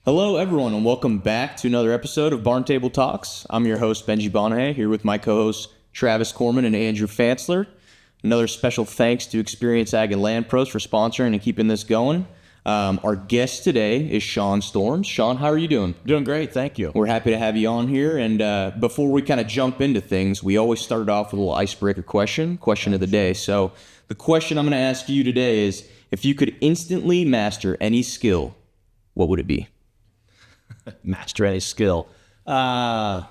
Hello, everyone, and welcome back to another episode of Barn Table Talks. I'm your host, Benji Bonahay, here with my co-hosts, Travis Corman and Andrew Fantzler. Another special thanks to Experience Ag and Land Pros for sponsoring and keeping this going. Our guest today is Shawwn Storms. Shawwn, how are you doing? Doing great, thank you. We're happy to have you on here, and before we kind of jump into things, we always started off with a little icebreaker question of the day. So the question I'm going to ask you today is, if you could instantly master any skill, what would it be? Master any skill. I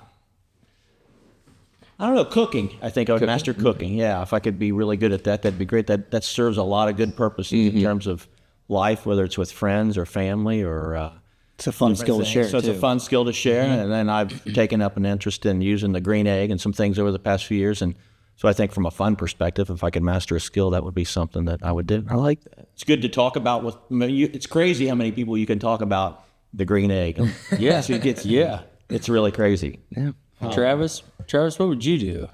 don't know, cooking. I think I would master cooking. Yeah, if I could be really good at that, that'd be great. That serves a lot of good purposes in terms of life, whether it's with friends or family or... It's a fun skill to share, So it's a fun skill to share, and then I've taken up an interest in using the green egg and some things over the past few years, and so I think from a fun perspective, if I could master a skill, that would be something that I would do. I like that. It's good to talk about with... It's crazy how many people you can talk about the green egg. Yeah. It's really crazy. Yeah. Travis, what would you do?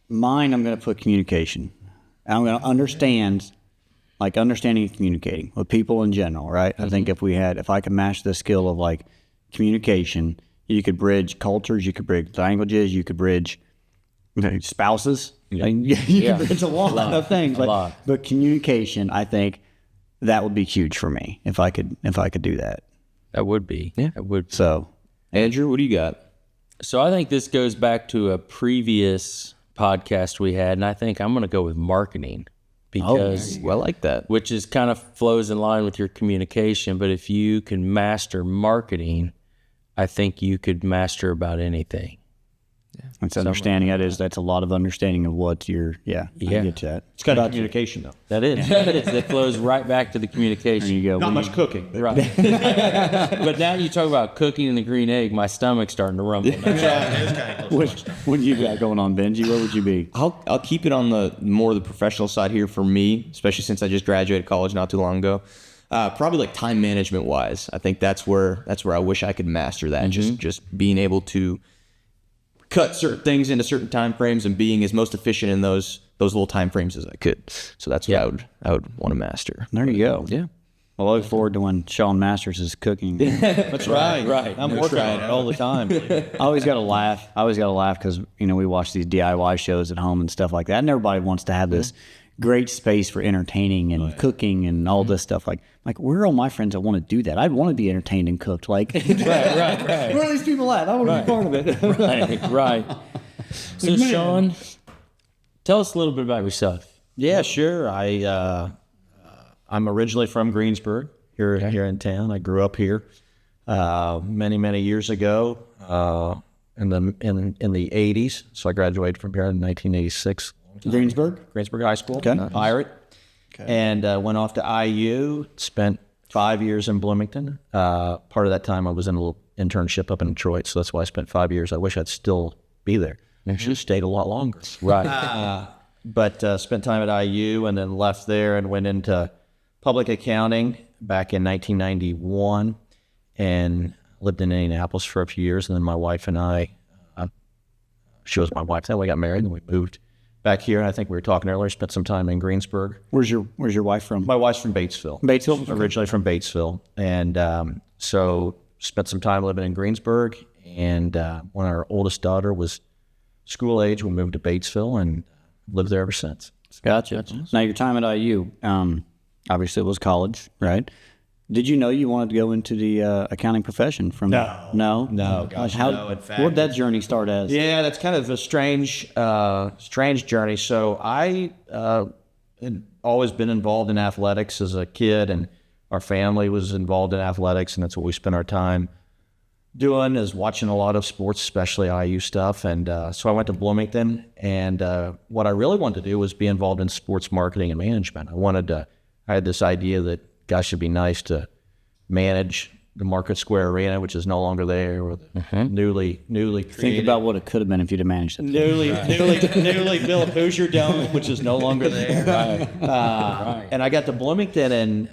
Mine, I'm going to put communication. I'm going to understanding and communicating with people in general, right? I think if I could master the skill of like communication, you could bridge cultures, you could bridge languages, you could bridge spouses. Yeah. You could bridge a lot of things. But communication, I think that would be huge for me if I could do that. That would be. Yeah. That would. So, Andrew, what do you got? So I think this goes back to a previous podcast we had, and I think I'm going to go with marketing because I like that. Which is kind of flows in line with your communication. But if you can master marketing, I think you could master about anything. That's understanding. That's a lot of understanding of what you're. I get that. It's kind of communication, though. That is. That flows right back to the communication. There you go. Not much cooking. Right. But now you talk about cooking and the green egg, my stomach's starting to rumble. What do you got going on, Benji? What would you be? I'll keep it on the more the professional side here for me, especially since I just graduated college not too long ago. Probably like time management wise. I think that's where I wish I could master that. Just being able to cut certain things into certain time frames and being as most efficient in those little time frames as I could. So that's what I would want to master. There you go. Yeah. Well, I look forward to when Shawwn masters his cooking. That's right. I'm working on it all the time. I always got to laugh. Because, we watch these DIY shows at home and stuff like that. And everybody wants to have this great space for entertaining and cooking and all this stuff. Like, where are all my friends that want to do that? I'd want to be entertained and cooked. Like, Right. Where are these people at? I want to be part of it. Right. So, Shawwn, tell us a little bit about yourself. Yeah, sure. I'm originally from Greensburg, here in town. I grew up here many years ago in the 80s. So I graduated from here in 1986. Greensburg High School. Okay. Pirate. Okay. And went off to IU. Spent 5 years in Bloomington. Part of that time I was in a little internship up in Detroit, so that's why I spent 5 years. I wish I'd still be there. I should have stayed a lot longer. Right. But spent time at IU and then left there and went into public accounting back in 1991 and lived in Indianapolis for a few years. And then my wife and I, she was my wife, then we got married and we moved back here. And I think we were talking earlier, spent some time in Greensburg. Where's your wife from? My wife's from Batesville. Originally from Batesville. And so spent some time living in Greensburg. And when our oldest daughter was school age, we moved to Batesville and lived there ever since. Gotcha. Now, your time at IU, obviously it was college, right? Did you know you wanted to go into the accounting profession? No. Gosh, no. In fact, what did that journey start as? Yeah, that's kind of a strange journey. So I had always been involved in athletics as a kid, and our family was involved in athletics, and that's what we spent our time doing, is watching a lot of sports, especially IU stuff. And so I went to Bloomington, and what I really wanted to do was be involved in sports marketing and management. I had this idea that, gosh, it'd be nice to manage the Market Square Arena, which is no longer there, or the newly created. Think about what it could have been if you'd have managed it. Newly built Hoosier Dome, which is no longer there. Right. And I got to Bloomington and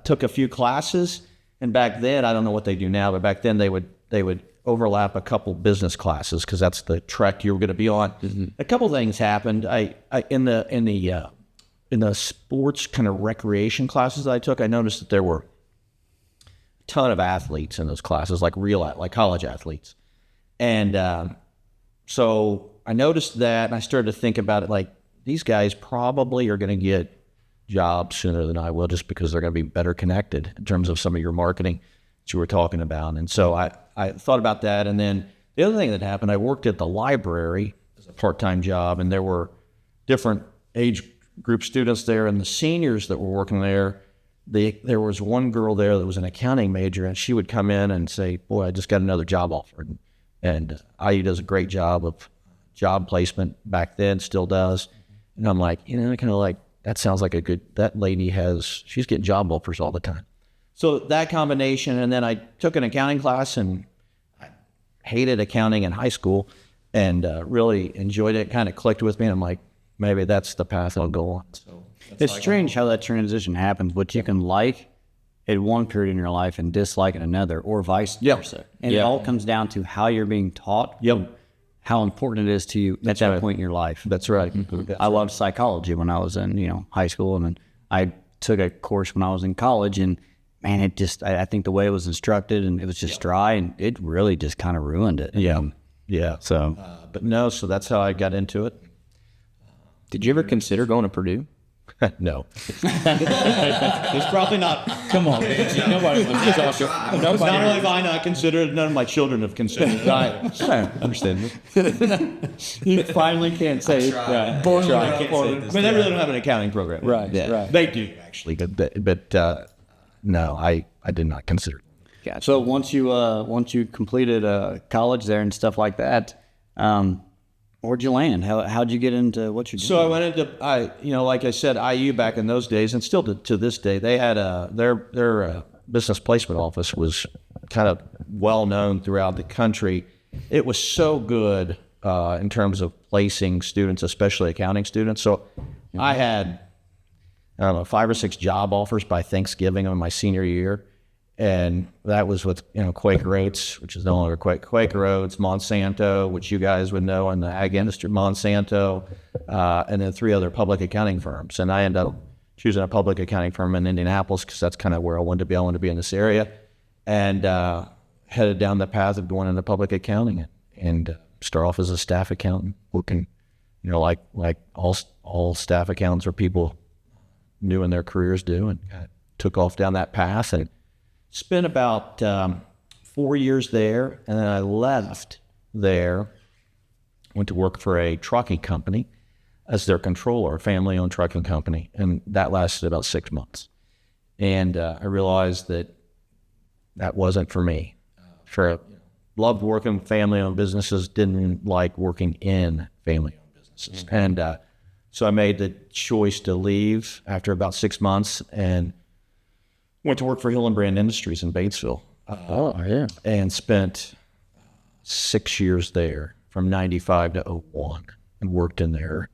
took a few classes. And back then, I don't know what they do now, but back then they would overlap a couple business classes because that's the track you were going to be on. Mm-hmm. A couple things happened. I in the sports kind of recreation classes that I took, I noticed that there were ton of athletes in those classes, like like college athletes. And so I noticed that, and I started to think about it like, these guys probably are going to get jobs sooner than I will, just because they're going to be better connected in terms of some of your marketing that you were talking about. And so I thought about that. And then the other thing that happened, I worked at the library as a part-time job, and there were different age group students there, and the seniors that were working there, there was one girl there that was an accounting major, and she would come in and say, boy, I just got another job offer. And IU does a great job of job placement back then, still does. And I'm like, kind of like, that sounds like that lady she's getting job offers all the time. So that combination, and then I took an accounting class, and I hated accounting in high school and really enjoyed it, kind of clicked with me. And I'm like, maybe that's the path I'll go on. So it's strange how that transition happens. What you can like at one period in your life and dislike in another, or vice versa. And it all comes down to how you're being taught. Yep. How important it is to you at that point in your life. That's right. I loved psychology when I was in, high school, and then I took a course when I was in college, and man, I think the way it was instructed, and it was just dry, and it really just kind of ruined it. Yeah. So, so that's how I got into it. Did you ever consider going to Purdue? No. It's probably not. Come on, nobody wants to talk to. It's not only have I not considered, none of my children have considered. I understand. you finally can't say But they really don't have an accounting program. Right. They do, actually, but no, I did not consider it. Gotcha. So once you completed college there and stuff like that, where'd you land? How'd you get into what you're doing? So I went into, like I said, IU back in those days, and still to this day, they had their business placement office was kind of well known throughout the country. It was so good in terms of placing students, especially accounting students. So I had, 5 or 6 job offers by Thanksgiving of my senior year. And that was with, Quaker Oats, which is no longer Quaker Oats, Monsanto, which you guys would know in the ag industry, Monsanto, and then 3 other public accounting firms. And I ended up choosing a public accounting firm in Indianapolis because that's kind of where I wanted to be. I wanted to be in this area, and headed down the path of going into public accounting and start off as a staff accountant, working, like all staff accountants or people new in their careers do, and took off down that path and spent about 4 years there, and then I left there, went to work for a trucking company as their controller, a family-owned trucking company, and that lasted about 6 months. And I realized that wasn't for me. Loved working with family-owned businesses, didn't like working in family-owned businesses. And so I made the choice to leave after about 6 months, and went to work for Hillenbrand Industries in Batesville. And spent 6 years there from 95 to 01 and worked in their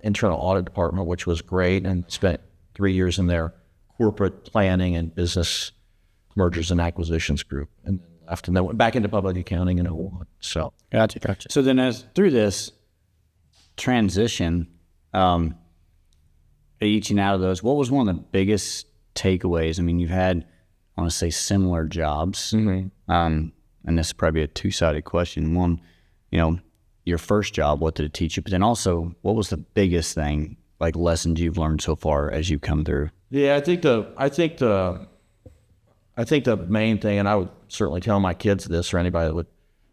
internal audit department, which was great, and spent 3 years in their corporate planning and business mergers and acquisitions group, and then left, and then went back into public accounting in 01. So Gotcha. So then through this transition, each out of those, what was one of the biggest takeaways? I mean, you've had, I want to say, similar jobs. And this is probably a two-sided question. One, your first job, what did it teach you? But then also, what was the biggest thing, like lessons you've learned so far as you come through? Yeah, I think the main thing, and I would certainly tell my kids this, or anybody that would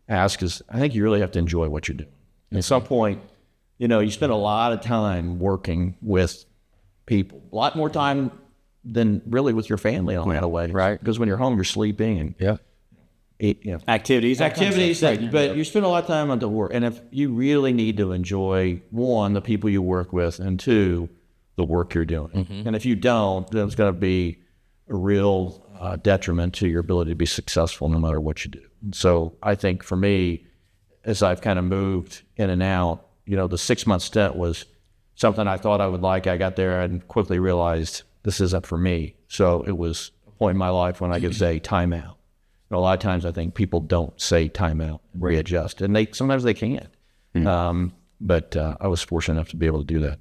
ask, is I think you really have to enjoy what you're doing. At some point, you spend a lot of time working with people, a lot more time than really with your family in a lot of ways, right? Because when you're home, you're sleeping and Activities, but you spend a lot of time on the work. And if you really need to enjoy, one, the people you work with, and two, the work you're doing. And if you don't, then it's going to be a real detriment to your ability to be successful no matter what you do. So I think for me, as I've kind of moved in and out, the 6-month stint was something I thought I would like. I got there and quickly realized this isn't for me. So it was a point in my life when I could say time out. A lot of times I think people don't say time out and readjust, and sometimes they can't. But I was fortunate enough to be able to do that.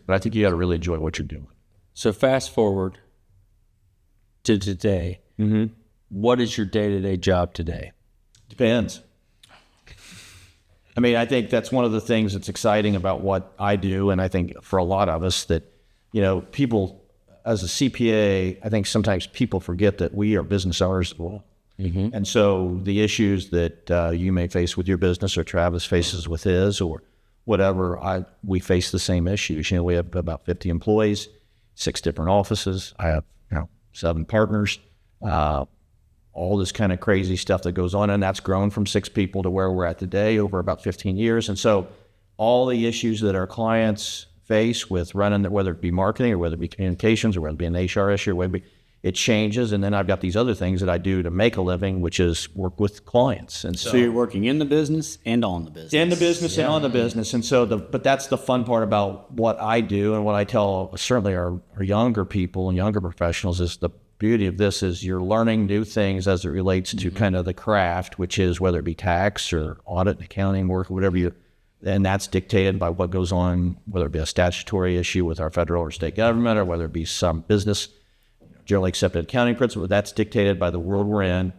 But I think you got to really enjoy what you're doing. So fast forward to today. what is your day-to-day job today? Depends. I mean, I think that's one of the things that's exciting about what I do. And I think for a lot of us that, people as a CPA, I think sometimes people forget that we are business owners as well. Mm-hmm. And so the issues that you may face with your business or Travis faces with his or whatever, we face the same issues. We have about 50 employees, 6 different offices. I have 7 partners, all this kind of crazy stuff that goes on. And that's grown from 6 people to where we're at today over about 15 years. And so all the issues that our clients face with running, whether it be marketing or whether it be communications or whether it be an HR issue, whether it be, it changes. And then I've got these other things that I do to make a living, which is work with clients. And so you're working in the business and on the business. In the business and on the business. And so but that's the fun part about what I do and what I tell certainly our younger people and younger professionals is the beauty of this is you're learning new things as it relates to kind of the craft, which is whether it be tax or audit and accounting work, whatever and that's dictated by what goes on, whether it be a statutory issue with our federal or state government, or whether it be some business, generally accepted accounting principle, that's dictated by the world we're in.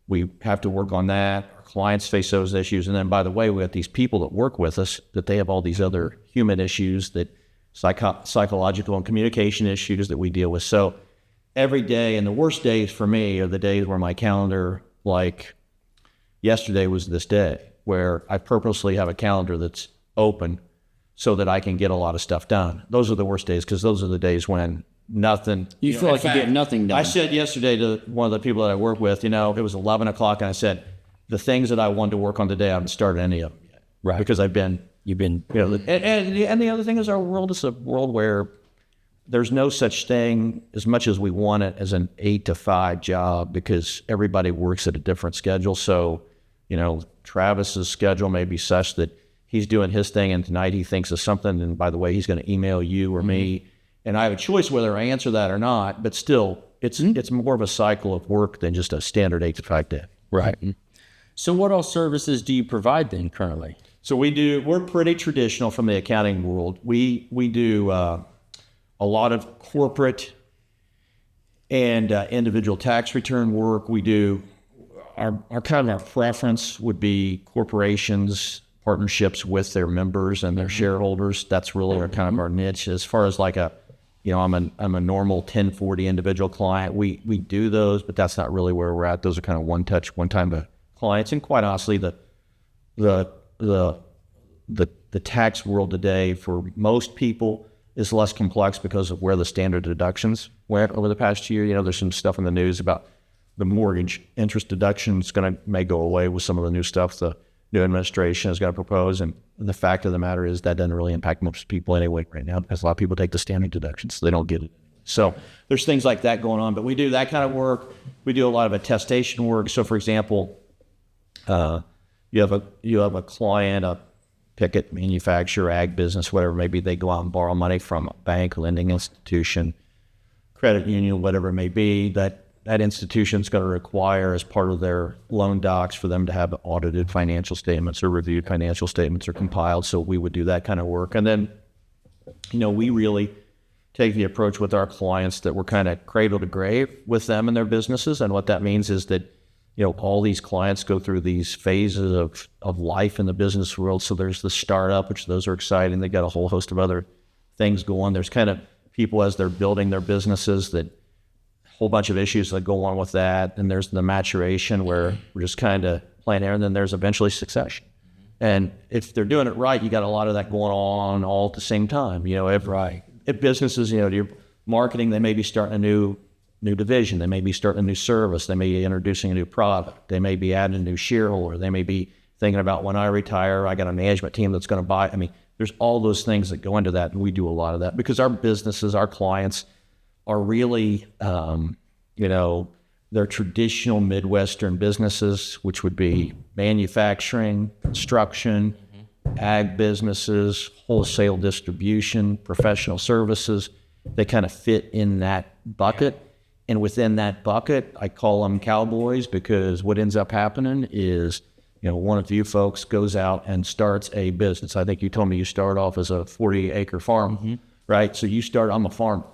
We have to work on that. Our clients face those issues. And then, by the way, we have these people that work with us that they have all these other human issues, that psychological and communication issues that we deal with. So every day, and the worst days for me are the days where my calendar, like yesterday was this day, where I purposely have a calendar that's open so that I can get a lot of stuff done. Those are the worst days because those are the days when nothing. You feel like you get nothing done. I said yesterday to one of the people that I work with, it was 11 o'clock, and I said, the things that I wanted to work on today, I haven't started any of them yet. Right. Because you've been, and the other thing is our world is a world where there's no such thing as much as we want it as an 8 to 5 job because everybody works at a different schedule. So, Travis's schedule may be such that he's doing his thing and tonight he thinks of something. And by the way, he's going to email you or me. And I have a choice whether I answer that or not, but still it's more of a cycle of work than just a standard 8 to 5 day. Right. So what all services do you provide then currently? So we're pretty traditional from the accounting world. We do a lot of corporate and individual tax return work. We do our preference would be corporations, partnerships with their members and their shareholders. That's really our niche. As far as like I'm a normal 1040 individual client. We do those, but that's not really where we're at. Those are kind of one-time clients. And quite honestly, the tax world today for most people is less complex because of where the standard deductions went over the past year. There's some stuff in the news about the mortgage interest deduction may go away with some of the new stuff the new administration is going to propose. And the fact of the matter is that doesn't really impact most people anyway right now because a lot of people take the standard deductions, so they don't get it. So there's things like that going on, but we do that kind of work. We do a lot of attestation work. So for example, you have a client, pick it, manufacturer, ag business, whatever, maybe they go out and borrow money from a bank, lending institution, credit union, whatever it may be, that institution's going to require as part of their loan docs for them to have audited financial statements or reviewed financial statements or compiled. So we would do that kind of work. And then, we really take the approach with our clients that we're kind of cradle to grave with them and their businesses. And what that means is that, all these clients go through these phases of life in the business world. So there's the startup, which those are exciting. They got a whole host of other things going. There's kind of people as they're building their businesses that whole bunch of issues that go on with that. And there's the maturation where we're just kind of playing there. And then there's eventually succession. And if they're doing it right, you got a lot of that going on all at the same time. If businesses, your marketing, they may be starting a new division. They may be starting a new service. They may be introducing a new product. They may be adding a new shareholder. They may be thinking about when I retire, I got a management team that's going to buy. There's all those things that go into that. And we do a lot of that because our businesses, our clients are really, they're traditional Midwestern businesses, which would be manufacturing, construction, ag businesses, wholesale distribution, professional services. They kind of fit in that bucket. And within that bucket, I call them cowboys because what ends up happening is, one of you folks goes out and starts a business. I think you told me you start off as a 40-acre farm, right? So you start, I'm a farmer.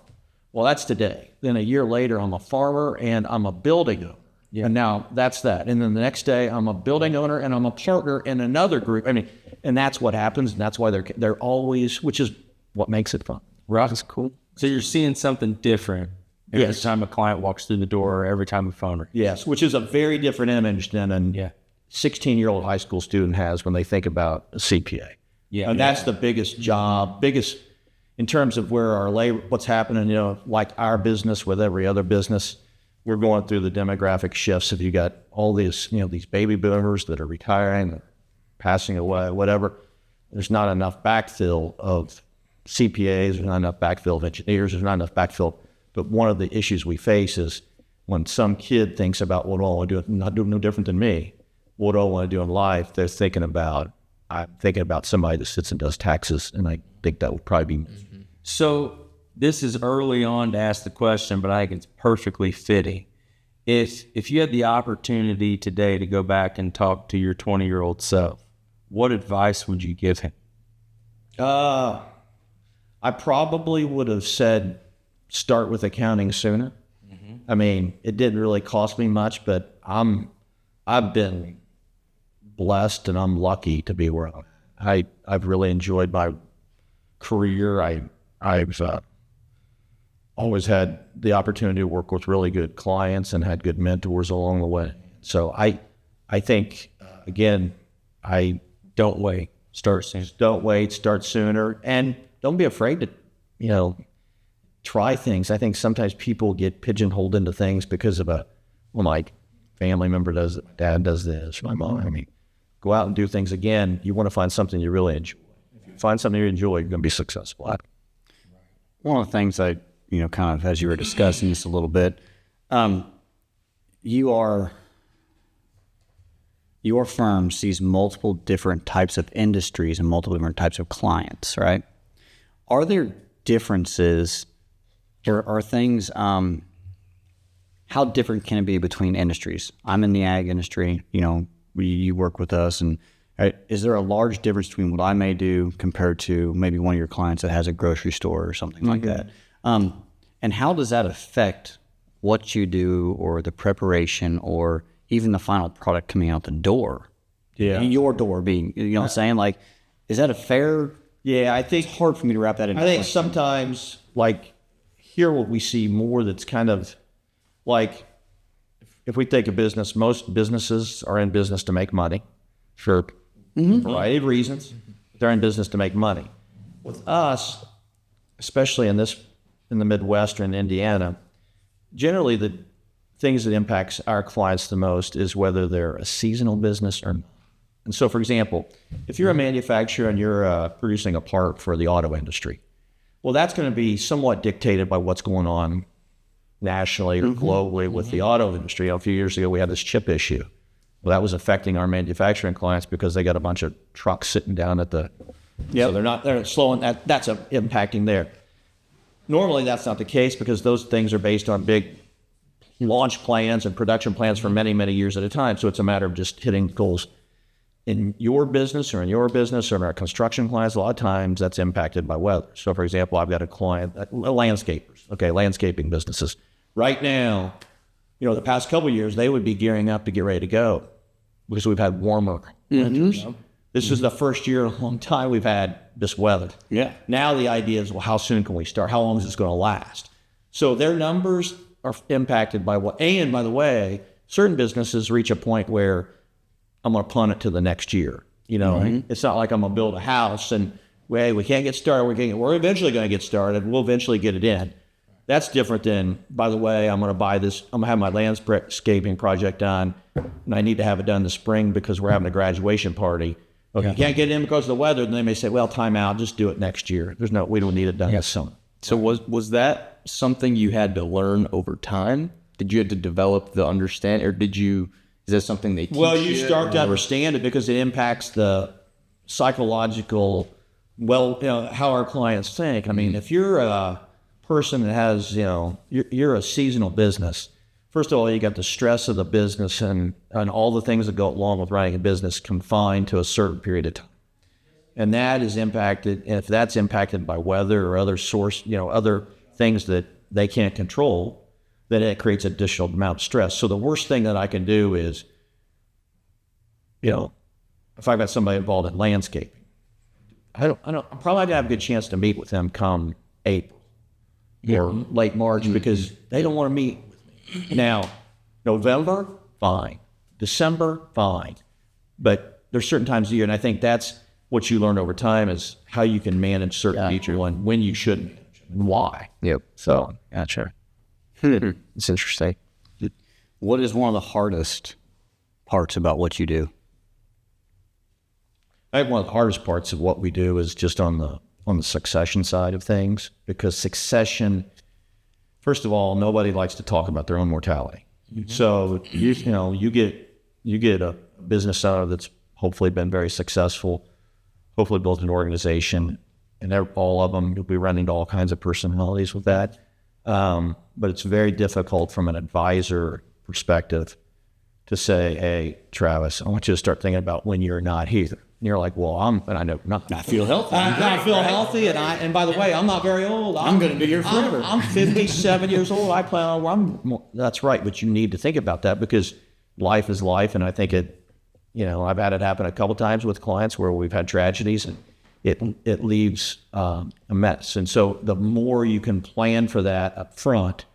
Well, that's today. Then a year later, I'm a farmer and I'm a building owner. And now that's that. And then the next day I'm a building owner and I'm a partner in another group. I mean, and that's what happens. And that's why they're always, which is what makes it fun. Right. That's cool. So you're seeing something different every Yes. time a client walks through the door or every time a phone. Yes, which is a very different image than a 16-year-old high school student has when they think about a CPA. Yeah. And that's the biggest job, biggest in terms of where our labor, what's happening, like our business with every other business, we're going through the demographic shifts. If you got all these, these baby boomers that are retiring, passing away, whatever, there's not enough backfill of CPAs, there's not enough backfill of engineers, there's not enough backfill. But one of the issues we face is when some kid thinks about what do I want to do, not doing no different than me, what do I want to do in life, I'm thinking about somebody that sits and does taxes, and I think that would probably be. So this is early on to ask the question, but I think it's perfectly fitting. If you had the opportunity today to go back and talk to your 20-year-old self, what advice would you give him? I probably would have said, start with accounting sooner. I mean, it didn't really cost me much, but I've been blessed and I'm lucky to be where I've really enjoyed my career. I've always had the opportunity to work with really good clients and had good mentors along the way. So I think, again, Don't wait. Start soon. don't wait, start sooner, and don't be afraid to, try things. I think sometimes people get pigeonholed into things because of my family member does it, my dad does this, my mom. I mean, go out and do things again. You want to find something you really enjoy. If you find something you enjoy, you're going to be successful. One of the things I, kind of as you were discussing this a little bit, your firm sees multiple different types of industries and multiple different types of clients, right? Are there differences or are things, how different can it be between industries? I'm in the ag industry, you work with us, and is there a large difference between what I may do compared to maybe one of your clients that has a grocery store or something like that? And how does that affect what you do or the preparation or even the final product coming out the door? Yeah. Your door being, what I'm saying? Like, is that a fair? Yeah, I think It's hard for me to wrap that in. I think sometimes, here what we see more that's kind of like, if we take a business, most businesses are in business to make money for a variety of reasons. They're in business to make money. With us, especially in the Midwest or in Indiana, generally the things that impacts our clients the most is whether they're a seasonal business or not. And so, for example, if you're a manufacturer and you're producing a part for the auto industry, well, that's going to be somewhat dictated by what's going on nationally or globally with the auto industry. A few years ago, we had this chip issue. Well, that was affecting our manufacturing clients because they got a bunch of trucks sitting down at the, so they're slowing that's impacting there. Normally, that's not the case because those things are based on big launch plans and production plans for many, many years at a time. So it's a matter of just hitting goals. In your business or in our construction clients, a lot of times that's impacted by weather. So, for example, I've got a client, landscapers, landscaping businesses. Right now, the past couple of years, they would be gearing up to get ready to go because we've had warmer winters. This is the first year in a long time we've had this weather. Yeah. Now the idea is, well, how soon can we start? How long is this going to last? So their numbers are impacted by what, and by the way, certain businesses reach a point where I'm going to punt it to the next year. It's not like I'm going to build a house and we can't get started. We're eventually going to get started. We'll eventually get it in. That's different than, by the way, I'm going to buy this. I'm going to have my landscaping project done, and I need to have it done this spring because we're having a graduation party. Okay, you can't get it in because of the weather. Then they may say, well, time out, just do it next year. We don't need it done this summer. So was that something you had to learn over time? Did you have to develop the understand, or is that something they teach Well, you start to understand it because it impacts the psychological, how our clients think. I mean, if you're a person that has, you're a seasonal business, first of all, you got the stress of the business and all the things that go along with running a business confined to a certain period of time. And that is impacted, and if that's impacted by weather or other other things that they can't control, then it creates additional amount of stress. So the worst thing that I can do is, if I've got somebody involved in landscaping, I'm probably not gonna have a good chance to meet with them come April or late March because they don't want to meet with me. Now, November, fine. December, fine. But there's certain times of the year, and I think that's what you learn over time is how you can manage certain people and when you shouldn't and why. Yep. So, Gotcha. It's interesting. What is one of the hardest parts about what you do? I think one of the hardest parts of what we do is just on the succession side of things, because succession, first of all, nobody likes to talk about their own mortality. So you get a business owner that's hopefully been very successful, hopefully built an organization, and all of them, you'll be running into all kinds of personalities with that. But it's very difficult from an advisor perspective to say, hey, Travis, I want you to start thinking about when you're not here. And you're like, well, I feel healthy. I feel healthy, and by the way, I'm not very old. I'm going to be here forever. I'm 57 years old. I plan on. That's right, but you need to think about that because life is life, and I think I've had it happen a couple times with clients where we've had tragedies, and it leaves a mess. And so the more you can plan for that up front,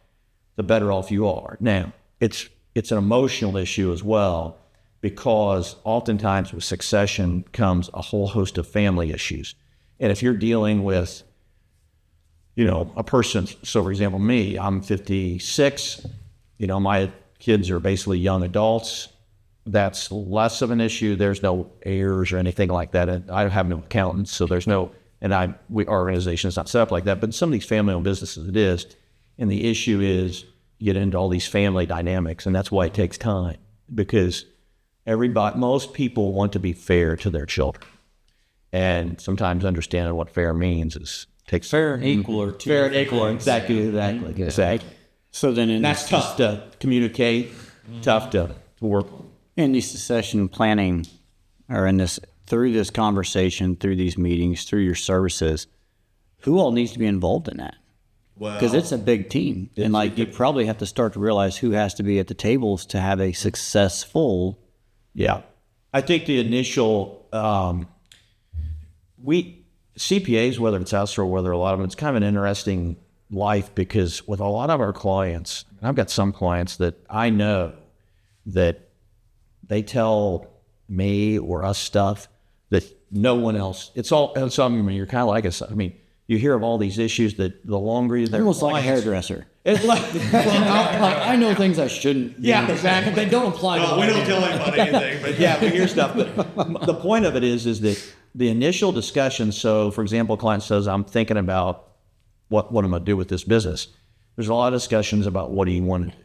the better off you are. Now, it's an emotional issue as well, because oftentimes with succession comes a whole host of family issues. And if you're dealing with, a person, so for example, me, I'm 56, my kids are basically young adults. That's less of an issue. There's no heirs or anything like that. And I have no accountants, so there's no, our organization is not set up like that. But in some of these family-owned businesses, it is. And the issue is you get into all these family dynamics, and that's why it takes time, because most people want to be fair to their children, and sometimes understanding what fair means takes fair and equal or two. Fair and equal, exactly. So then, that's tough to communicate, tough to work. In the succession planning, or through this conversation, through these meetings, through your services, who all needs to be involved in that? Because it's a big team, and you probably have to start to realize who has to be at the tables to have a successful. Yeah, I think the initial CPAs, whether it's us or whether a lot of them, it's kind of an interesting life, because with a lot of our clients, I've got some clients that I know that they tell me or us stuff that no one else. You're kind of like us. I mean, you hear of all these issues that the longer you're there, almost like a hairdresser. It's like, I know things I shouldn't. Yeah, exactly. They don't apply. No, we don't tell anybody anything. But yeah, we hear stuff. But the point of it is that the initial discussion. So, for example, a client says, "I'm thinking about what I'm going to do with this business." There's a lot of discussions about what do you want to do,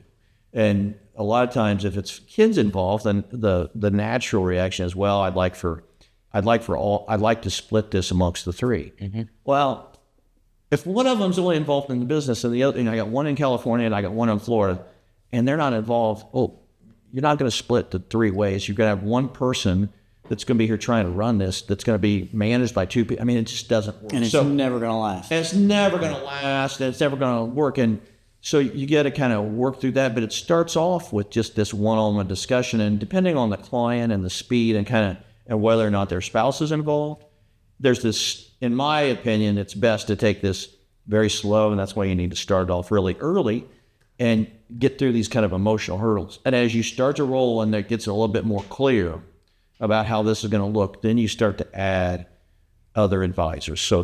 and a lot of times, if it's kids involved, then the natural reaction is, "Well, I'd like to split this amongst the three." Mm-hmm. Well, if one of them's only involved in the business and the other, I got one in California and I got one in Florida, and they're not involved, you're not going to split the three ways. You're going to have one person that's going to be here trying to run this, that's going to be managed by two people. I mean, it just doesn't work. And it's never going to last. And it's never going to last, and it's never going to work. And so you got to kind of work through that, but it starts off with just this one-on-one discussion, and depending on the client and the speed and whether or not their spouse is involved, there's this, in my opinion, it's best to take this very slow, and that's why you need to start off really early and get through these kind of emotional hurdles. And as you start to roll and it gets a little bit more clear about how this is going to look, then you start to add other advisors. So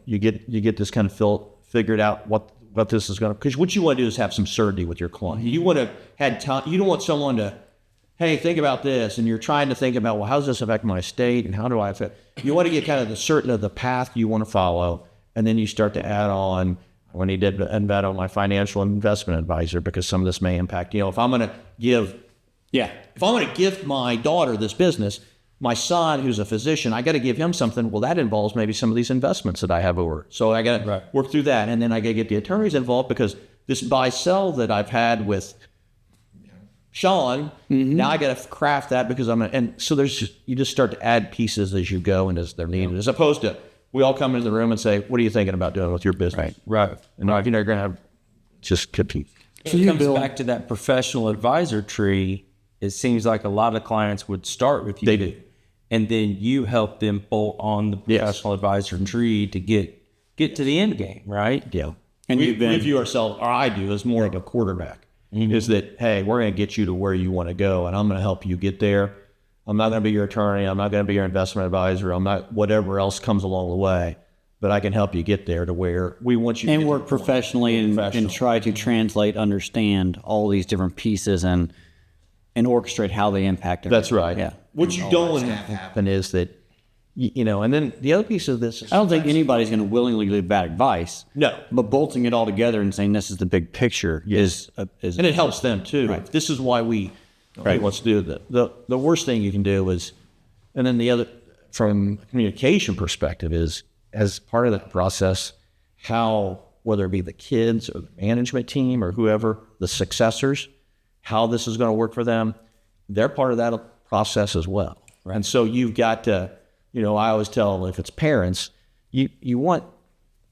you get this kind of figured out what this is going to, because what you want to do is have some certainty with your client. You want to had time. You don't want someone to, hey, think about this, and you're trying to think about, well, how does this affect my estate, and how do I affect? You want to get kind of the certain of the path you want to follow, and then you start to add on, when he did embed on my financial investment advisor, because some of this may impact, if I'm going to give my daughter this business, my son, who's a physician, I got to give him something. Well, that involves maybe some of these investments that I have over. So I got to work through that. And then I got to get the attorneys involved, because this buy-sell that I've had with Shawwn, now I got to craft that, because and so you just start to add pieces as you go and as they're needed, as opposed to we all come into the room and say, what are you thinking about doing with your business? Right. And you're going to have just compete. it comes back to that professional advisor tree. It seems like a lot of clients would start with you. They do. And then you help them bolt on the professional advisor tree to get to the end game, right? Yeah. And we you've been- view ourselves, or I do, as more of a quarterback. Is that, hey, we're going to get you to where you want to go, and I'm going to help you get there. I'm not going to be your attorney. I'm not going to be your investment advisor. I'm not whatever else comes along the way, but I can help you get there to where we want you to and get work professionally and try to translate, understand all these different pieces and orchestrate how they impact everything. That's right. Yeah. What you don't want to have happen is that, and then the other piece of this is, I don't think anybody's going to willingly give bad advice. No. But bolting it all together and saying this is the big picture is and it helps them too. Right. This is why we let's do that. The worst thing you can do is, and then the other, from a communication perspective, is as part of that process, how, whether it be the kids or the management team or whoever, the successors, how this is going to work for them, they're part of that process as well. Right. And so you've got to, I always tell them, if it's parents, you want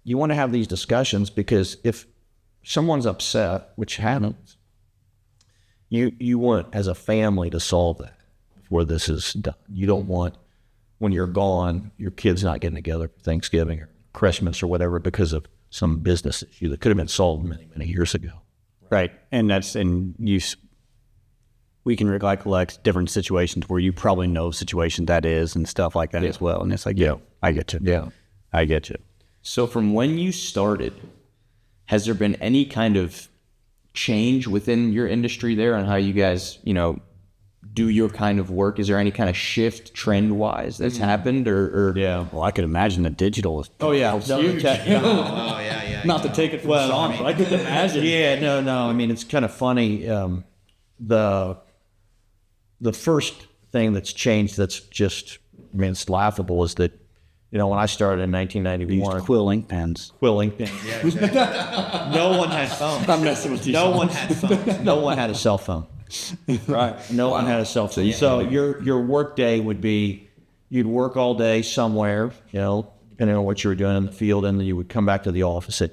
to have these discussions, because if someone's upset, which happens, you want, as a family, to solve that before this is done. You don't want, when you're gone, your kids not getting together for Thanksgiving or Christmas or whatever because of some business issue that could have been solved many, many years ago. right. And we can recollect different situations where you probably know situation that is and stuff like that as well. And it's like, yeah, I get you. Yeah. I get you. So from when you started, has there been any kind of change within your industry there on how you guys, do your kind of work? Is there any kind of shift trend-wise that's happened, or Yeah. Well, I could imagine that digital is. Oh, yeah. huge. Oh, yeah. Not to take it for on, but I could imagine. Yeah, no. I mean, it's kind of funny. The first thing that's changed that's just, it's laughable, is that, when I started in 1991, Quill ink pens. quilling. No one had phones. I'm messing with you. No one had phones. No one had a cell phone. Right. No one had a cell phone. So your work day would be, you'd work all day somewhere, depending on what you were doing in the field, and then you would come back to the office at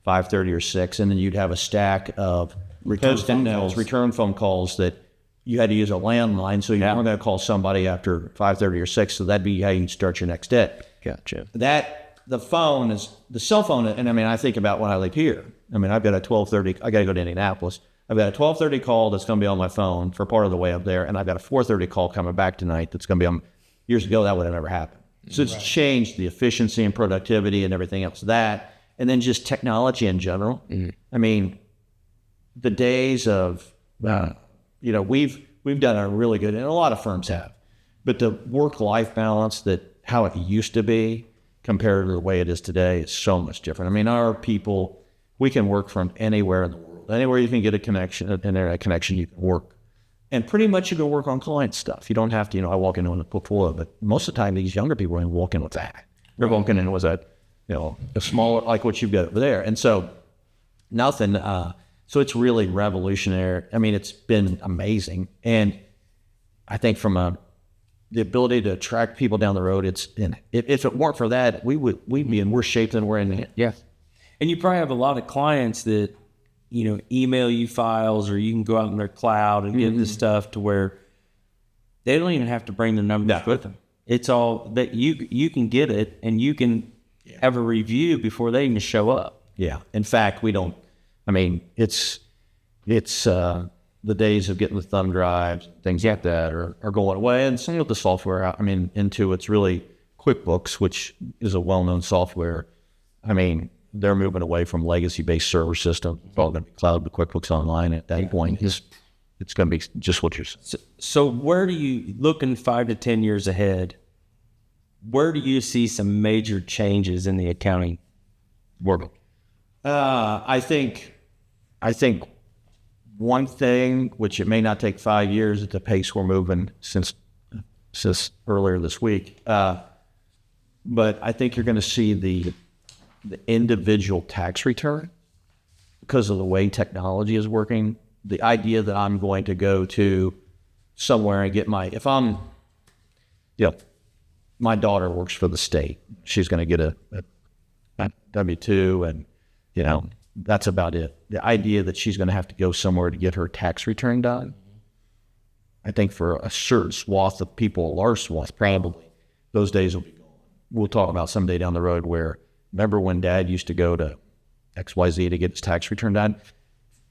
5:30 or 6, and then you'd have a stack of return phone calls that you had to use a landline, so you weren't going to call somebody after 5:30 or 6, so that'd be how you'd start your next day. Gotcha. The cell phone, and I think about when I leave here. I've got a 12:30, I got to go to Indianapolis. I've got a 12:30 call that's going to be on my phone for part of the way up there, and I've got a 4:30 call coming back tonight that's going to be on. Years ago, that would have never happened. So it's changed the efficiency and productivity and everything else. That, and then just technology in general. The days of, we've done a really good, and a lot of firms have, but the work-life balance, that how it used to be compared to the way it is today, is so much different. Our people, we can work from anywhere in the world. Anywhere you can get a connection, an internet connection, you can work. And pretty much you can work on client stuff. You don't have to, I walk into a portfolio, but most of the time these younger people are walking with that. They're walking in with a smaller, like what you've got over there. And so nothing, so it's really revolutionary. It's been amazing. And I think from the ability to attract people down the road, if it weren't for that, we'd be in worse shape than we're in. Yeah. And you probably have a lot of clients that, email you files, or you can go out in their cloud and get this stuff to where they don't even have to bring their numbers with them. It's all that you can get it, and you can have a review before they even show up. Yeah. In fact, we don't, it's the days of getting the thumb drives, things like that are going away. And some of the software, into it's really QuickBooks, which is a well-known software. They're moving away from legacy-based server systems. It's all going to be cloud, but QuickBooks Online at that point it's going to be just what you're saying. So where do you, looking 5 to 10 years ahead, where do you see some major changes in the accounting world? I think one thing, which it may not take 5 years at the pace we're moving since earlier this week, but I think you're going to see the individual tax return, because of the way technology is working. The idea that I'm going to go to somewhere and get if I'm, my daughter works for the state, she's going to get a W-2, and that's about it. The idea that she's going to have to go somewhere to get her tax return done, I think for a certain swath of people, a large swath, probably, those days will be gone. We'll talk about someday down the road where, remember when Dad used to go to XYZ to get his tax return done?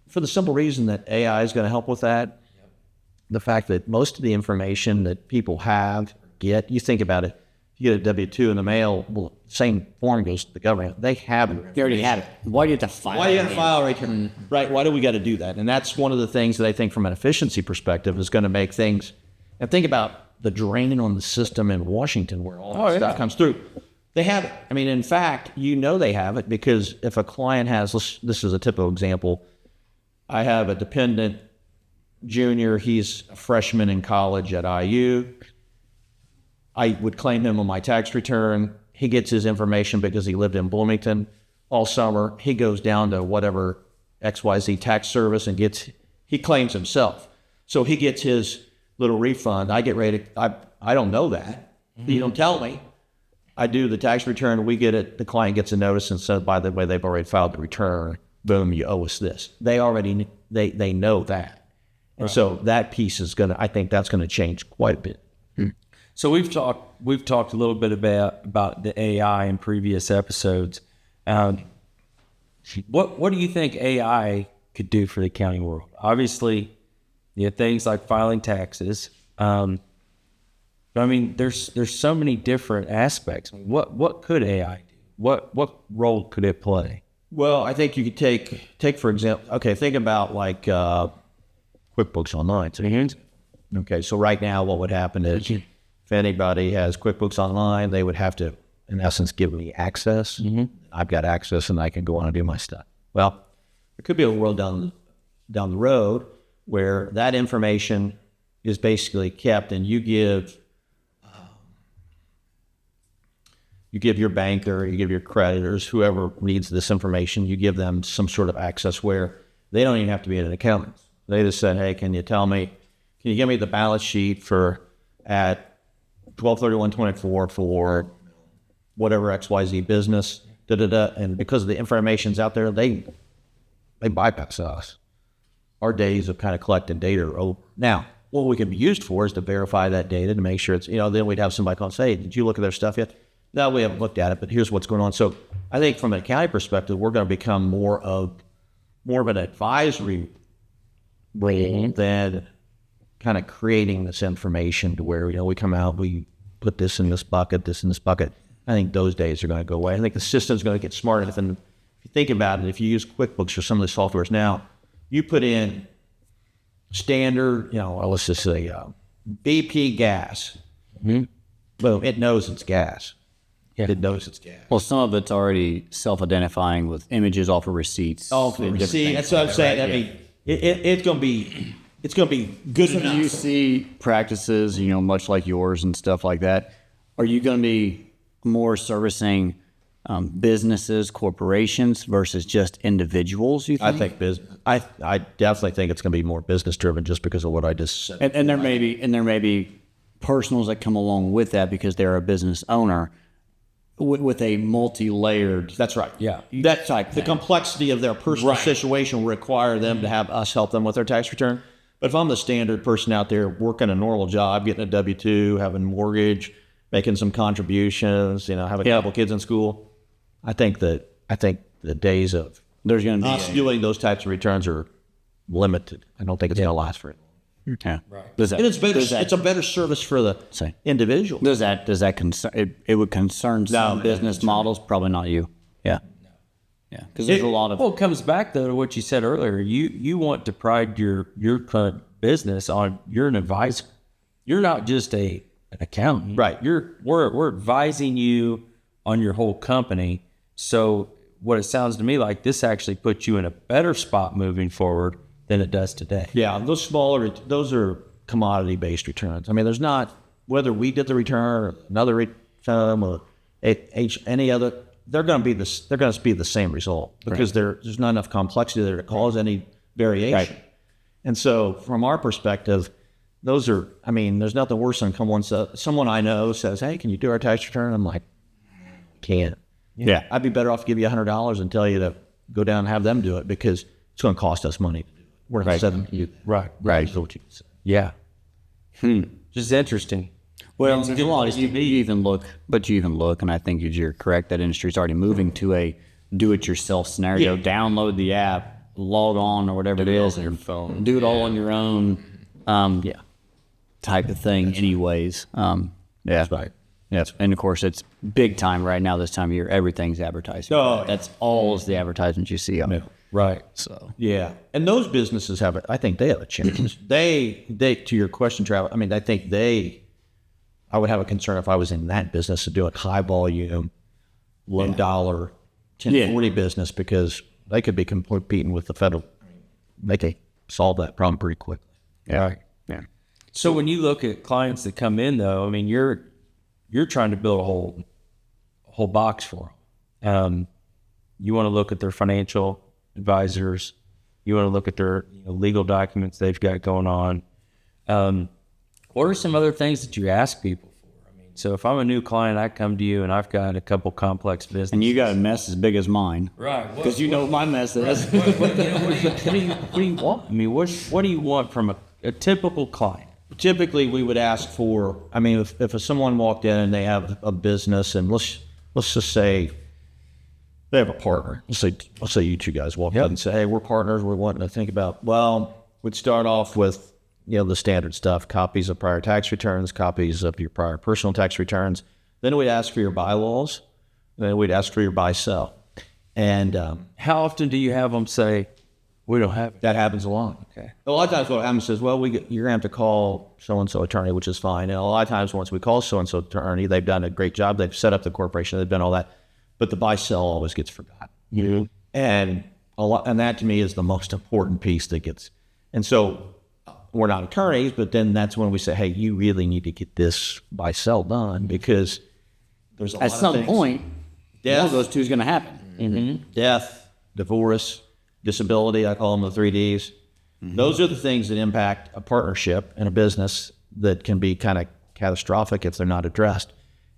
For the simple reason that AI is going to help with that. The fact that most of the information that people get, you think about it, you get a W-2 in the mail, well, same form goes to the government. They have it. They already have it. Why do you have to file? Why do you got to file right here? Right. Why do we got to do that? And that's one of the things that I think from an efficiency perspective is going to make things, and think about the drain on the system in Washington where all that stuff comes through. They have it. I mean, in fact, they have it because if a client has, this is a typical example. I have a dependent junior. He's a freshman in college at IU. I would claim him on my tax return. He gets his information because he lived in Bloomington all summer. He goes down to whatever XYZ tax service and he claims himself. So he gets his little refund. I get ready to, I don't know that. You don't tell me. I do the tax return. We get it. The client gets a notice and says, by the way, they've already filed the return. Boom, you owe us this. They already, they know that. And so that piece is I think that's going to change quite a bit. So we've talked a little bit about the AI in previous episodes. What do you think AI could do for the accounting world? Obviously, you have things like filing taxes. But I mean, there's so many different aspects. What could AI do? What role could it play? Well, I think you could take for example. Okay, think about like QuickBooks Online. Okay, so right now, what would happen is if anybody has QuickBooks Online, they would have to, in essence, give me access. I've got access, and I can go on and do my stuff. Well, there could be a world down the road where that information is basically kept, and you give your banker, you give your creditors, whoever needs this information, you give them some sort of access where they don't even have to be an accountant. They just said, hey, can you give me the balance sheet at 12/31/24 for whatever XYZ business, and because the information's out there, they bypass us. Our days of kind of collecting data are over. Now, what we can be used for is to verify that data to make sure it's, then we'd have somebody call and say, hey, did you look at their stuff yet? No, we haven't looked at it, but here's what's going on. So I think from an accounting perspective, we're going to become more of an advisory role than kind of creating this information to where, we come out, we put this in this bucket, this in this bucket. I think those days are going to go away. I think the system's going to get smarter. And if you think about it, if you use QuickBooks or some of the softwares now, you put in standard, let's just say BP gas. Boom, it knows it's gas. Yeah. It knows it's gas. Well, some of it's already self-identifying with images off of receipts. That's what I'm saying. Right? I mean, it's going to be good enough. Do you see practices, much like yours and stuff like that? Are you going to be more servicing businesses, corporations versus just individuals? You think? I think business. I definitely think it's going to be more business driven, just because of what I just said. And there may be personals that come along with that because they're a business owner with a multi-layered. That's right. Yeah. That's like the complexity of their personal situation will require them to have us help them with their tax return. But if I'm the standard person out there working a normal job, getting a W-2, having a mortgage, making some contributions, having a couple kids in school, I think the days of there's going to be us doing those types of returns are limited. I don't think it's going to last for it. Yeah. Right. It's a better service for the individual. Does that concern? It would concern some business models. Probably not you. Yeah. Yeah. Because there's a lot of. Well, it comes back though to what you said earlier. You want to pride your current business on you're an advisor. You're not just an accountant. Right. We're advising you on your whole company. So what it sounds to me like, this actually puts you in a better spot moving forward than it does today. Yeah, those are commodity-based returns. I mean, there's not, whether we did the return or another return or any other, they're going to be the same result because there's not enough complexity there to cause any variation. Right. And so from our perspective, there's nothing worse than someone I know says, hey, can you do our tax return? I'm like, can't. Yeah. I'd be better off to give you $100 and tell you to go down and have them do it because it's going to cost us money to do it. We're going to send them to you. Right. Right. What you said. Yeah. Just interesting. Well, It's a there's good a lot. place to You be. even look, and I think you're correct. That industry's already moving to a do-it-yourself scenario. Download the app, log on, or whatever it is, on your phone. Do it all on your own. Type of thing. Anyways, That's right. Yes, and of course it's big time right now. This time of year, everything's advertising. Oh, That's all is the advertisements you see on it. Right. So Yeah, and those businesses have I think they have a chance. they to your question, Travis. I mean, I think I would have a concern if I was in that business to do a high volume, low dollar, 1040 business because they could be competing with the federal. They could solve that problem pretty quickly. Right. yeah, So when you look at clients that come in, though, I mean, you're trying to build a whole box for them. You want to look at their financial advisors. You want to look at their legal documents they've got going on. What are some other things that you ask people for? I mean, so if I'm a new client, I come to you and I've got a couple complex businesses. and you got a mess as big as mine, right? because you know what my mess is. What do you want? I mean, what do you want from a typical client? Typically, we would ask for. I mean, if someone walked in and they have a business, and let's just say they have a partner. Let's say you two guys walk up and say, "Hey, we're partners. We're wanting to think about." Well, we'd start off with the standard stuff: copies of prior tax returns, copies of your prior personal tax returns. Then we'd ask for your bylaws. And then we'd ask for your buy sell. And How often do you have them say, "We don't have it"? that happens a lot. Okay. A lot of times what happens is, well, you're going to have to call so-and-so attorney, which is fine. And a lot of times once we call so-and-so attorney, they've done a great job. They've set up the corporation. They've done all that. But the buy-sell always gets forgotten. Mm-hmm. And that to me is the most important piece that gets. And so we're not attorneys, but then that's when we say, hey, you really need to get this buy-sell done because there's a lot At of some things. point, Death. one of those two is going to happen. Death, divorce, disability, I call them the 3Ds. Those are the things that impact a partnership and a business that can be kind of catastrophic if they're not addressed.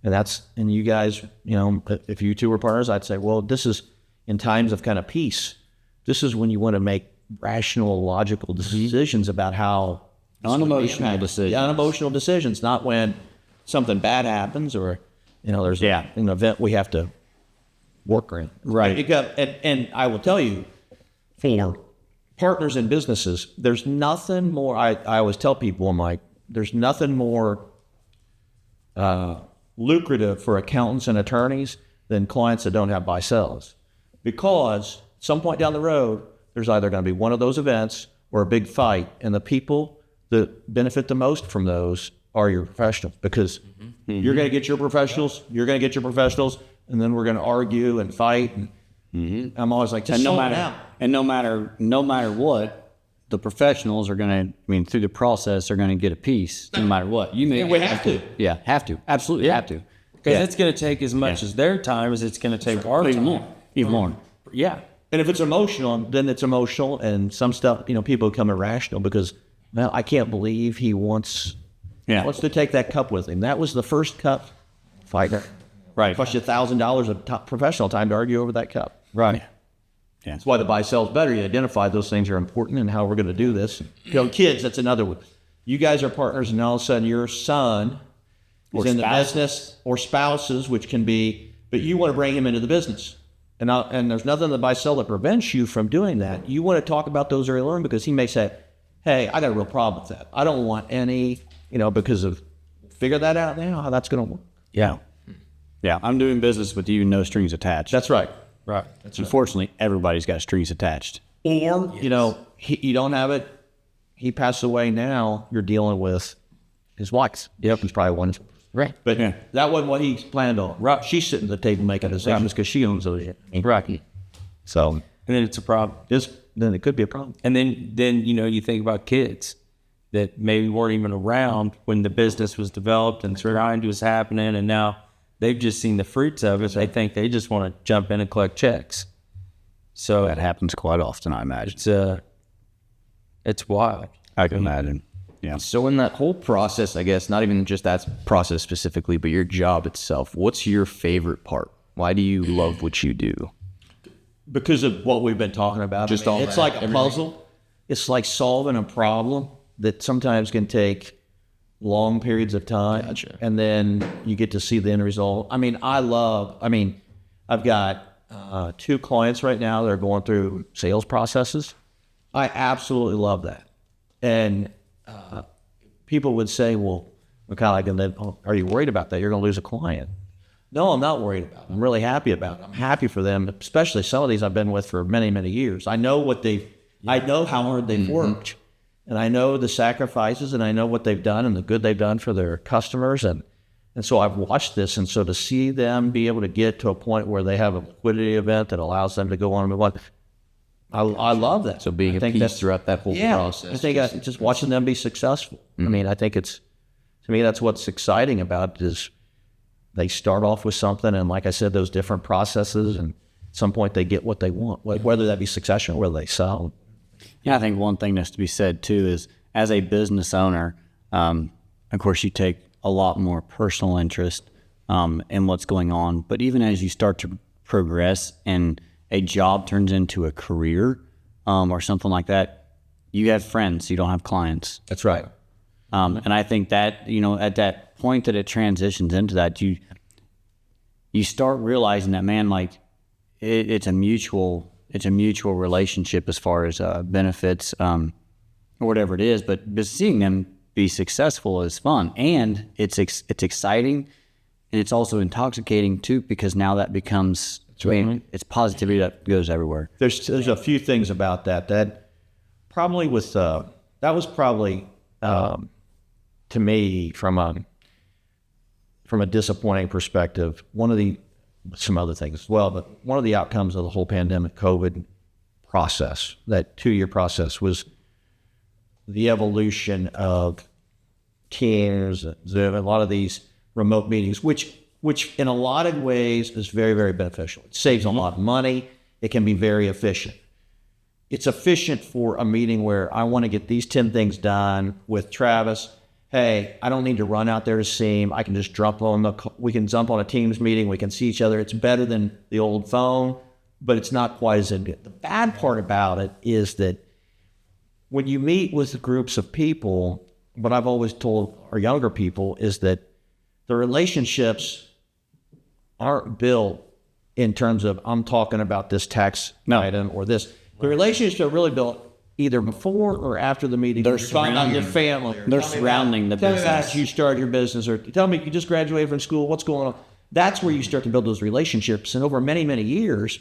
And you guys, if you two were partners, I'd say, well, this is in times of kind of peace. This is when you want to make rational, logical decisions about how Unemotional decisions. Yeah, unemotional decisions, not when something bad happens or there's an event we have to work around. Right. And I will tell you, for partners in businesses, there's nothing more. I always tell people, I'm like, there's nothing more lucrative for accountants and attorneys than clients that don't have buy sells, because at some point down the road, there's either going to be one of those events or a big fight, and the people that benefit the most from those are your professionals, because you're going to get your professionals, and then we're going to argue and fight. And I'm always like, just And slow it down. no matter what, the professionals are going to, through the process, they're going to get a piece no matter what. We have to. Yeah, have to. Absolutely have to. Because it's going to take as much as their time as it's going to take our Even time. more. Even more. Yeah. And if it's emotional, then it's emotional, and some stuff, people become irrational because, well, I can't believe he wants to take that cup with him. That was the first cup fighter. Right. Cost you $1,000 of top professional time to argue over that cup. Right. That's why the buy sell is better. You identify those things are important and how we're going to do this. Kids, that's another one. You guys are partners, and all of a sudden your son is in the business, or spouses, which can be, but you want to bring him into the business. And there's nothing in the buy sell that prevents you from doing that. You want to talk about those early on, because he may say, hey, I got a real problem with that. I don't want any, because of, figure that out now, how that's going to work. Yeah. Yeah. I'm doing business with you, no strings attached. That's right. Right. Unfortunately, everybody's got strings attached. Or, you don't have it. He passed away now. You're dealing with his wife. Yep. He's probably one. Right. But that wasn't what he planned on. Right. She's sitting at the table making decisions because she owns those. Right. So, And then it's a problem. then it could be a problem. And then you think about kids that maybe weren't even around when the business was developed and grind was happening, and now they've just seen the fruits of it. They think they just want to jump in and collect checks. So That happens quite often, I imagine. it's wild. I can imagine. Yeah. So in that whole process, I guess, not even just that process specifically, but your job itself, what's your favorite part? Why do you love what you do? because of what we've been talking about. Just all it's that, like a everything. puzzle. It's like solving a problem that sometimes can take long periods of time. Gotcha. And then you get to see the end result. I mean, I've got 2 clients right now that are going through sales processes. I absolutely love that. And people would say, well, kind of like, are you worried about that? You're going to lose a client. No, I'm not worried about it. I'm really happy about it. I'm happy for them, especially some of these I've been with for many, many years. I know I know how hard they've worked, and I know the sacrifices, and I know what they've done and the good they've done for their customers. And so I've watched this. And so to see them be able to get to a point where they have a liquidity event that allows them to go on and move on, I love that. So being I a think piece that's- throughout that whole process. I think just watching them be successful. I mean, I think to me, that's what's exciting about it is they start off with something, and like I said, those different processes, and at some point they get what they want, whether that be succession or whether they sell. Yeah, I think one thing that's to be said too is as a business owner, of course, you take a lot more personal interest in what's going on. But even as you start to progress and a job turns into a career or something like that, you have friends, you don't have clients. That's right. And I think that, at that point that it transitions into that, you start realizing that, man, like it's a mutual relationship as far as benefits or whatever it is. But seeing them be successful is fun, and it's exciting, and it's also intoxicating too, because now that becomes it's positivity that goes everywhere. There's a few things about that probably was to me from a disappointing perspective. Some other things as well, but one of the outcomes of the whole pandemic COVID process, that 2-year process, was the evolution of Teams, Zoom, a lot of these remote meetings, which in a lot of ways is very, very beneficial. It saves a lot of money. It can be very efficient. It's efficient for a meeting where I want to get these 10 things done with Travis. Hey, I don't need to run out there to see him. I can just we can jump on a Teams meeting. We can see each other. It's better than the old phone, but it's not quite as good. The bad part about it is that when you meet with groups of people, what I've always told our younger people is that the relationships aren't built in terms of I'm talking about this tax item or this. The relationships are really built either before or after the meeting. They're talking about your family. They're surrounding the Tell me business. about you started your business, or tell me you just graduated from school. What's going on? That's where you start to build those relationships. And over many, many years,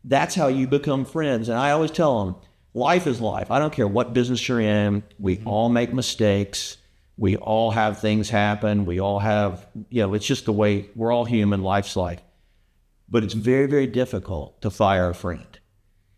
that's how you become friends. And I always tell them, life is life. I don't care what business you're in. We all make mistakes. We all have things happen. We all have, it's just the way we're all human. Life's life. But it's very, very difficult to fire a friend.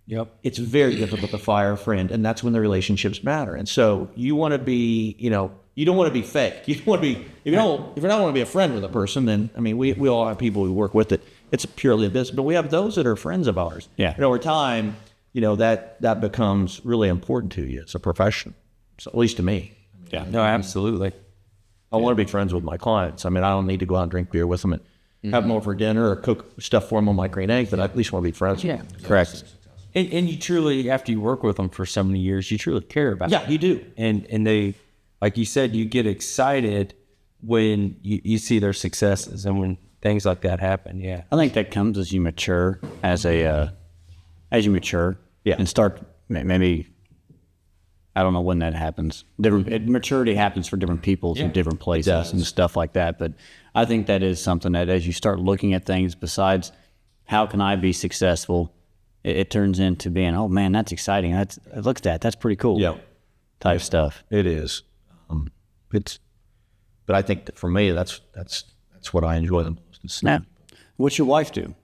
Yep. It's very difficult to fire a friend, and that's when the relationships matter. And so you want to be, you don't want to be fake. You want to be, if you don't want to be a friend with a person, then, we all have people who work with it. It's purely a business, but we have those that are friends of ours. Yeah. And over time, that becomes really important to you as a profession. So at least to me. Yeah. No, absolutely. I want to be friends with my clients. I don't need to go out and drink beer with them and have them over for dinner or cook stuff for them on my green egg, but I at least want to be friends with them. Correct. And you truly, after you work with them for so many years, you truly care about them. Yeah, you do. And they, like you said, you get excited when you see their successes and when things like that happen. Yeah. I think that comes as you mature, as you mature, and start maybe. I don't know when that happens. Maturity happens for different people in different places and stuff like that. But I think that is something that as you start looking at things besides how can I be successful, it turns into being, oh man, that's exciting. Look at that. That's pretty cool. Yeah. Type stuff. It is. But I think that for me, that's what I enjoy the most. Now, what's your wife do?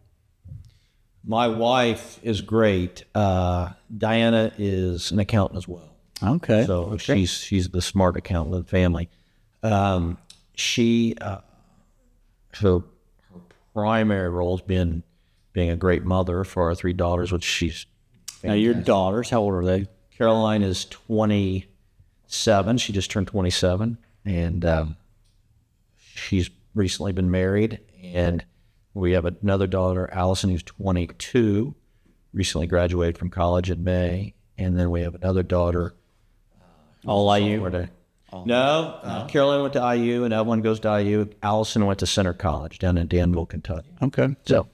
My wife is great. Diana is an accountant as well. Okay. So she's the smart accountant of the family. So her primary role has been being a great mother for our 3 daughters, which she's fantastic. Now, your daughters, how old are they? Caroline is 27. She just turned 27. And she's recently been married. And we have another daughter, Allison, who's 22. recently graduated from college in May, and then we have another daughter. All IU? No, Caroline went to IU, and Evelyn goes to IU. Allison went to Center College down in Danville, Kentucky. Okay. So,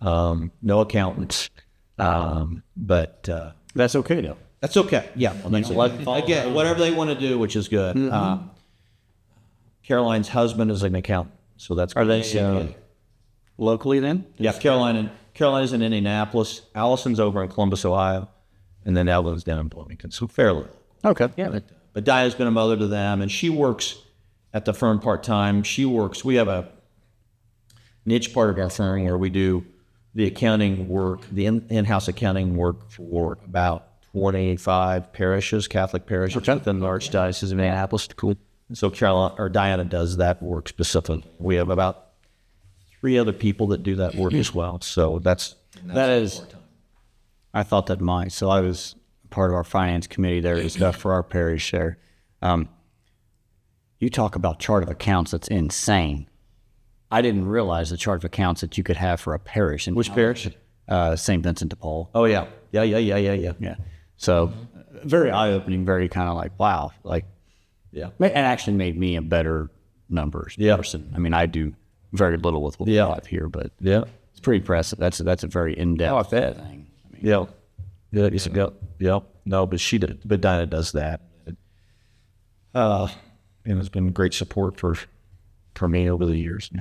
no accountants, but That's okay, though. that's okay. Yeah, again, whatever they want to do, which is good. Caroline's husband is an accountant, so that's Are they good. locally then? Yeah, Caroline's in Indianapolis. Allison's over in Columbus, Ohio, and then Evelyn's down in Bloomington. So fairly. Okay. Yeah, but Diana's been a mother to them, and she works at the firm part time. We have a niche part of our firm where we do the accounting work, the in-house accounting work for about 25 parishes, Catholic parishes within the Archdiocese of Indianapolis. Cool. So Diana does that work specifically. We have about 3 other people that do that work as well. So that is. I thought that might. So I was part of our finance committee there and stuff for our parish there. You talk about chart of accounts. That's insane. I didn't realize the chart of accounts that you could have for a parish. Which parish? St. Vincent de Paul. Oh yeah. Yeah. Yeah. So very eye-opening, very kind of like, wow. Like, Yeah. it actually made me a better numbers person. I mean, I do very little with what we have here, but Yeah. it's pretty impressive. That's a very in-depth thing. I mean, Yeah. Yeah. Yeah. No, but Diana does that. And it's been great support for me over the years.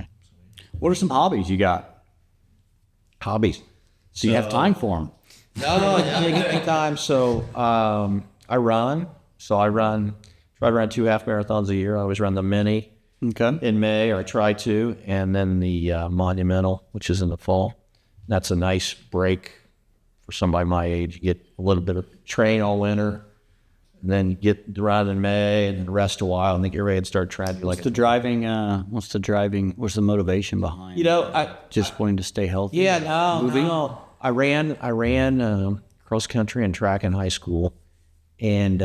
what are some hobbies you got? Hobbies. Do you have time for them? No, I get any time. So I run. Try to run 2 half marathons a year. I always run the mini Okay. in May, or I try to, and then the monumental, which is in the fall. That's a nice break for somebody my age. You get a little bit of train all winter, and then get to run in May, and then rest a while, and then get ready to start training. What's the motivation behind just wanting to stay healthy? Yeah, no. I ran cross country and track in high school, and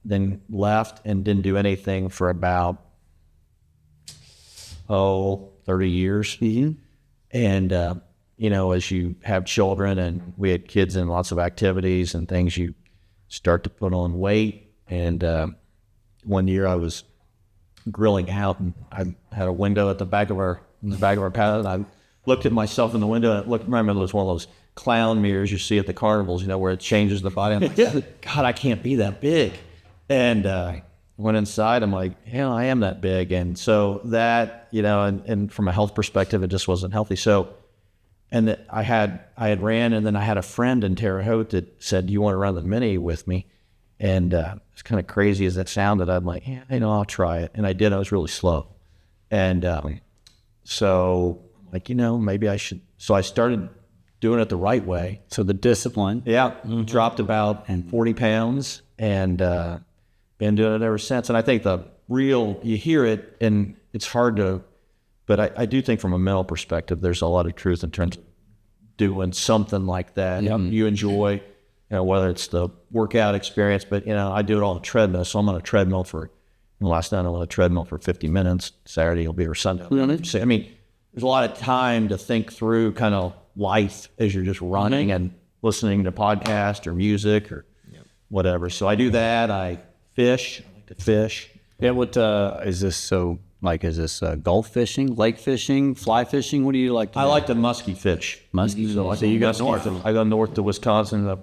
then left and didn't do anything for about 30 years. Mm-hmm. And as you have children, and we had kids in lots of activities and things, you start to put on weight. And one year I was grilling out, and I had a window at the back of our paddock, and I looked at myself in the window, and remember there was one of those clown mirrors you see at the carnivals, where it changes the body. I'm like, God, I can't be that big. And went inside, I'm like, yeah, I am that big. And so that, and from a health perspective, it just wasn't healthy. So, and I had ran, and then I had a friend in Terre Haute that said, do you want to run the mini with me? And it's kind of crazy as that sounded. I'm like, yeah, I'll try it. And I did. I was really slow. And so, like, maybe I should. So I started doing it the right way. So the discipline. Yeah. Mm-hmm. Dropped about 40 pounds, and been doing it ever since. And I think you hear it, and it's hard to, but I do think from a mental perspective, there's a lot of truth in terms of doing something like that. Yep. You enjoy, whether it's the workout experience, but, I do it on a treadmill. So I'm on a treadmill last night I was on a treadmill for 50 minutes. Saturday will be or Sunday. So, I mean, there's a lot of time to think through kind of life as you're just running and listening to podcasts or music or whatever. So I do that. I fish. I like to fish. Yeah. What is this? So, like, is this gulf fishing, lake fishing, fly fishing? What do you like to do? I like to musky fish. Musky. So you go north. I go north to Wisconsin. I've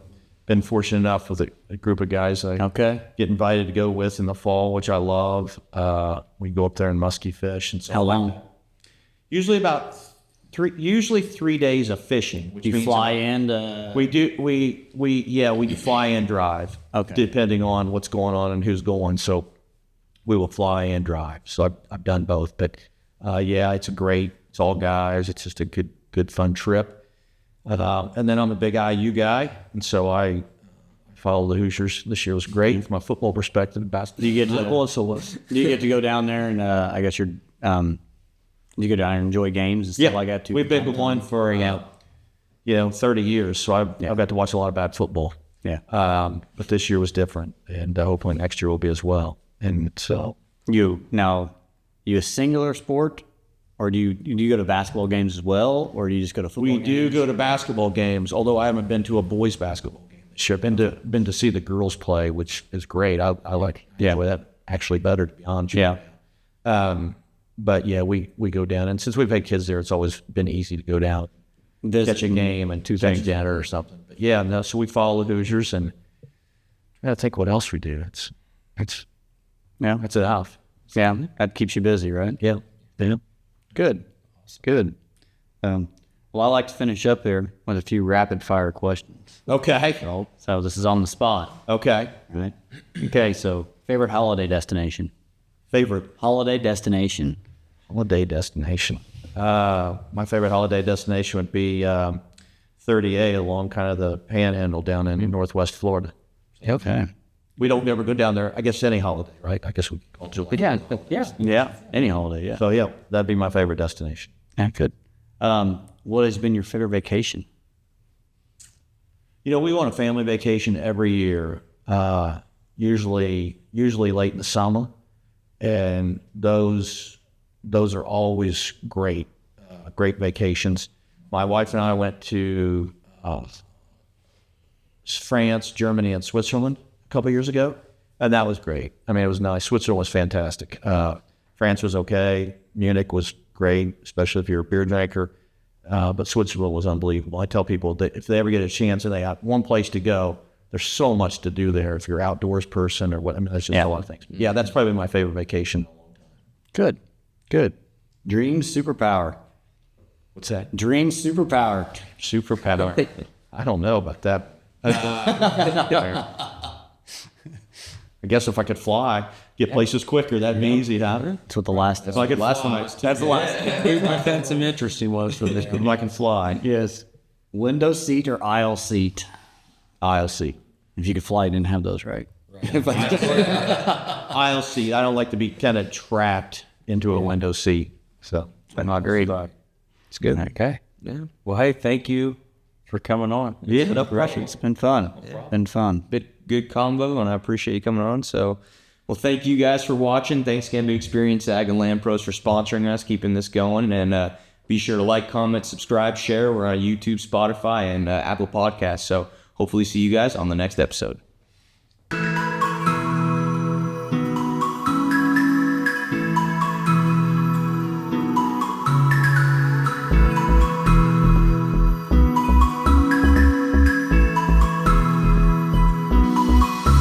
been fortunate enough with a group of guys I get invited to go with in the fall, which I love. We go up there and musky fish. And so how long? Usually about 3 days of fishing. Which you fly in? We do. We fly and drive. Okay. Depending on what's going on and who's going. So we will fly and drive. So I've done both. But it's all guys. It's just a good fun trip. And then I'm a big IU guy, and so I follow the Hoosiers. This year was great from a football perspective. Do you get to go down there and I guess you go down and enjoy games and stuff like that too? We've been going for 30 years, so I've got to watch a lot of bad football. Yeah. But this year was different, and hopefully next year will be as well. And so you a singular sport Or do you go to basketball games as well, or do you just go to football We games? do go to basketball games, although I haven't been to a boys basketball game this year. Been to see the girls play, which is great. I like enjoy that actually better, to be honest. Yeah. But yeah, we go down, and since we've had kids there, it's always been easy to go down, catch a game, and catch dinner or something. But yeah, no. So we follow the Hoosiers, and I think what else we do. It's Yeah. that's enough. Yeah. That keeps you busy, right? Yeah. Good. Good. Well, I like to finish up there with a few rapid fire questions. Okay. So this is on the spot. Okay. Right. Okay. So favorite holiday destination? Favorite Holiday destination. holiday destination. My favorite holiday destination would be 30A along kind of the Panhandle down in Northwest Florida. Okay. We don't ever go down there. I guess any holiday, right? I guess we all do. Yeah. Yeah. Any holiday. Yeah. So yeah, that'd be my favorite destination. Yeah. Good. What has been your favorite vacation? You know, we want a family vacation every year. Usually late in the summer, and those are always great, great vacations. My wife and I went to France, Germany, and Switzerland a couple years ago, and that was great. I mean, it was nice. Switzerland was fantastic. France was okay. Munich was great, especially if you're a beer drinker. But Switzerland was unbelievable. I tell people that if they ever get a chance and they have one place to go, there's so much to do there. If you're an outdoors person or what, I mean, there's just a lot of things. Yeah, that's probably my favorite vacation. Good. Good. Dream superpower. What's that? Dream superpower. Superpower. I don't know about that. I guess if I could fly, get places quicker, that'd be easy, huh? That's what the last. If I could fly, that's the last. I've had some interesting ones for this. If I can fly, Yes. Window seat or aisle seat? aisle seat. If you could fly, you didn't have those, right? Aisle seat. I don't like to be kind of trapped into a window seat. So I'm agreed. it's good. Okay. Yeah. Well, hey, thank you for coming on. Yeah, no pressure. It's been fun. Been fun. Good combo, and I appreciate you coming on. So, well, thank you guys for watching. Thanks again to Experience Ag and Land Pros for sponsoring us, keeping this going. And be sure to like, comment, subscribe, share. We're on YouTube, Spotify, and Apple Podcasts. So hopefully see you guys on the next episode.